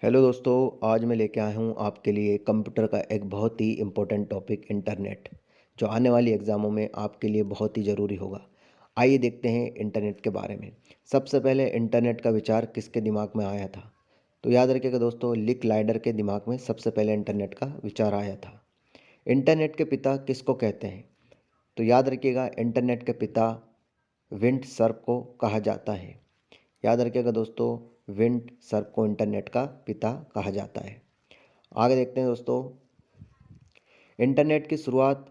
Hello दोस्तों, आज मैं लेके आया हूँ आपके लिए कंप्यूटर का एक बहुत ही इम्पोर्टेंट टॉपिक इंटरनेट, जो आने वाली एग्ज़ामों में आपके लिए बहुत ही ज़रूरी होगा। आइए देखते हैं इंटरनेट के बारे में। सबसे पहले इंटरनेट का विचार किसके दिमाग में आया था? तो याद रखिएगा दोस्तों, लिक लाइडर के दिमाग में सबसे पहले इंटरनेट का विचार आया था। इंटरनेट के पिता किसको कहते हैं? तो याद रखिएगा, इंटरनेट के पिता विंड सर्फ को कहा जाता है। याद रखिएगा दोस्तों, विंड सर्फ को इंटरनेट का पिता कहा जाता है। आगे देखते हैं दोस्तों, इंटरनेट की शुरुआत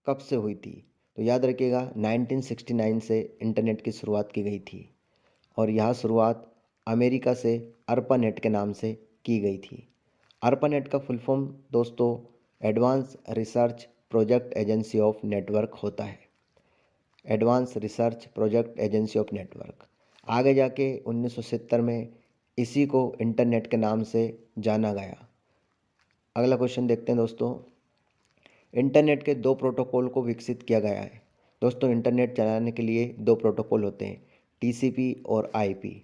कब से हुई थी? तो याद रखिएगा 1969 से इंटरनेट की शुरुआत की गई थी और यह शुरुआत अमेरिका से अर्पानेट के नाम से की गई थी। अर्पानेट का फुल फॉर्म दोस्तों advance research project agency of network होता है। Advance research project agency of network. आगे जाके 1970 में इसी को इंटरनेट के नाम से जाना गया। अगला क्वेश्चन देखते हैं दोस्तों, इंटरनेट के दो प्रोटोकॉल को विकसित किया गया है। दोस्तों इंटरनेट चलाने के लिए दो प्रोटोकॉल होते हैं, टीसीपी और आईपी।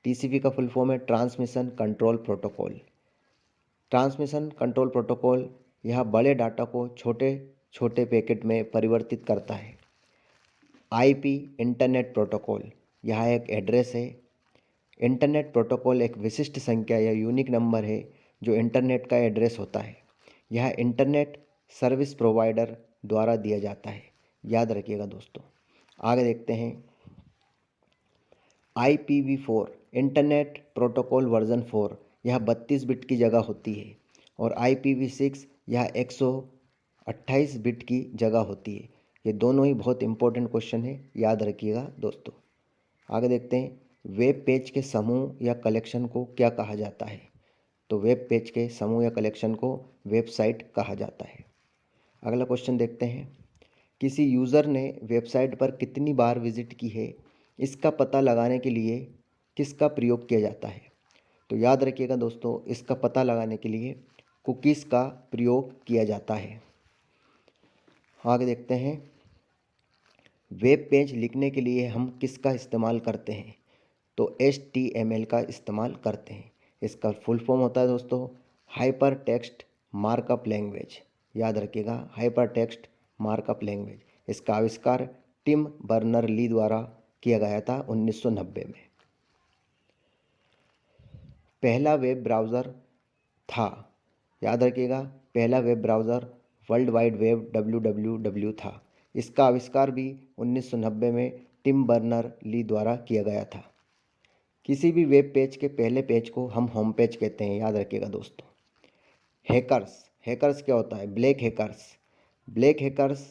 टीसीपी का फुल फॉर्म है transmission control protocol. Transmission control protocol यह बड़े डाटा को छोटे छोटे पैकेट में परिवर्तित करता है। आईपी इंटरनेट प्रोटोकॉल यह एक एड्रेस है। इंटरनेट प्रोटोकॉल एक विशिष्ट संख्या या यूनिक नंबर है जो इंटरनेट का एड्रेस होता है। यह इंटरनेट सर्विस प्रोवाइडर द्वारा दिया जाता है। याद रखिएगा दोस्तों। आगे देखते हैं, IPv4 इंटरनेट प्रोटोकॉल वर्जन 4 यह 32 बिट की जगह होती है और IPv6 यह 128 बिट की जगह होती है। ये दोनों ही बहुत इंपॉर्टेंट क्वेश्चन है, याद रखिएगा दोस्तों। आगे देखते हैं, वेब पेज के समूह या कलेक्शन को क्या कहा जाता है? तो वेब पेज के समूह या कलेक्शन को वेबसाइट कहा जाता है। अगला क्वेश्चन देखते हैं, किसी यूज़र ने वेबसाइट पर कितनी बार विजिट की है, इसका पता लगाने के लिए किसका प्रयोग किया जाता है? तो याद रखिएगा दोस्तों, इसका पता लगाने के लिए कुकीज़ का प्रयोग किया जाता है। आगे देखते हैं, वेब पेज लिखने के लिए हम किसका इस्तेमाल करते हैं? तो HTML का इस्तेमाल करते हैं। इसका फुल फॉर्म होता है दोस्तों हाइपर टेक्स्ट मार्कअप लैंग्वेज। याद रखिएगा, हाइपर टेक्स्ट मार्कअप लैंग्वेज। इसका आविष्कार टिम बर्नर ली द्वारा किया गया था 1990 में। पहला वेब ब्राउज़र था, याद रखिएगा, पहला web browser world wide web WWW था। इसका आविष्कार भी 1990 में टिम बर्नर ली द्वारा किया गया था। किसी भी वेब पेज के पहले पेज को हम होम पेज कहते हैं, याद रखिएगा दोस्तों। हैकर्स, हैकर्स क्या होता है? Black hackers. ब्लैक हैकर्स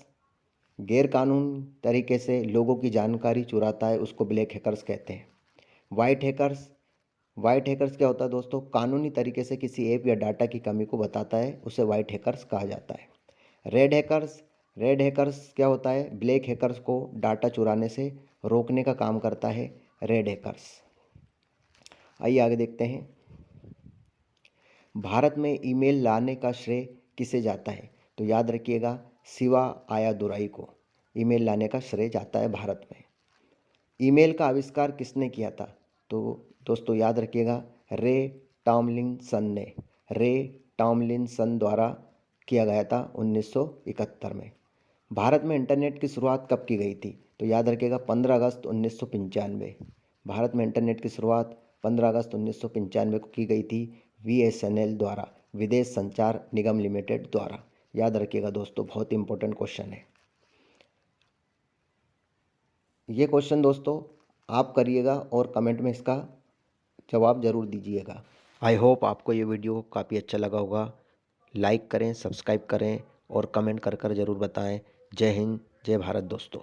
गैरकानूनी तरीके से लोगों की जानकारी चुराता है, उसको ब्लैक हैकर्स कहते हैं। वाइट हैकर्स, वाइट हैकर्स क्या होता है दोस्तों? कानूनी तरीके से किसी ऐप या डाटा की कमी को बताता है, उसे वाइट हैकर्स कहा जाता है। रेड हैकर्स, रेड हैकर्स क्या होता है? ब्लैक हैकर्स को डाटा चुराने से रोकने का काम करता है रेड हैकर्स। आइए आगे देखते हैं, भारत में ईमेल लाने का श्रेय किसे जाता है? तो याद रखिएगा, शिवा आयादुराई को ईमेल लाने का श्रेय जाता है भारत में। ईमेल का आविष्कार किसने किया था? तो दोस्तों याद रखिएगा, रे टॉमलिंसन ने, रे टॉमलिंसन द्वारा किया गया था 1971 में। भारत में इंटरनेट की शुरुआत कब की गई थी? तो याद रखिएगा 15 अगस्त 1995। भारत में इंटरनेट की शुरुआत 15 अगस्त 1995 को की गई थी VSNL द्वारा, विदेश संचार निगम लिमिटेड द्वारा। याद रखिएगा दोस्तों, बहुत इंपॉर्टेंट क्वेश्चन है ये क्वेश्चन दोस्तों। आप करिएगा और कमेंट में इसका जवाब ज़रूर दीजिएगा। आई होप आपको ये वीडियो काफ़ी अच्छा लगा होगा। लाइक करें, सब्सक्राइब करें और कमेंट कर ज़रूर बताएं। जय हिंद, जय भारत दोस्तों।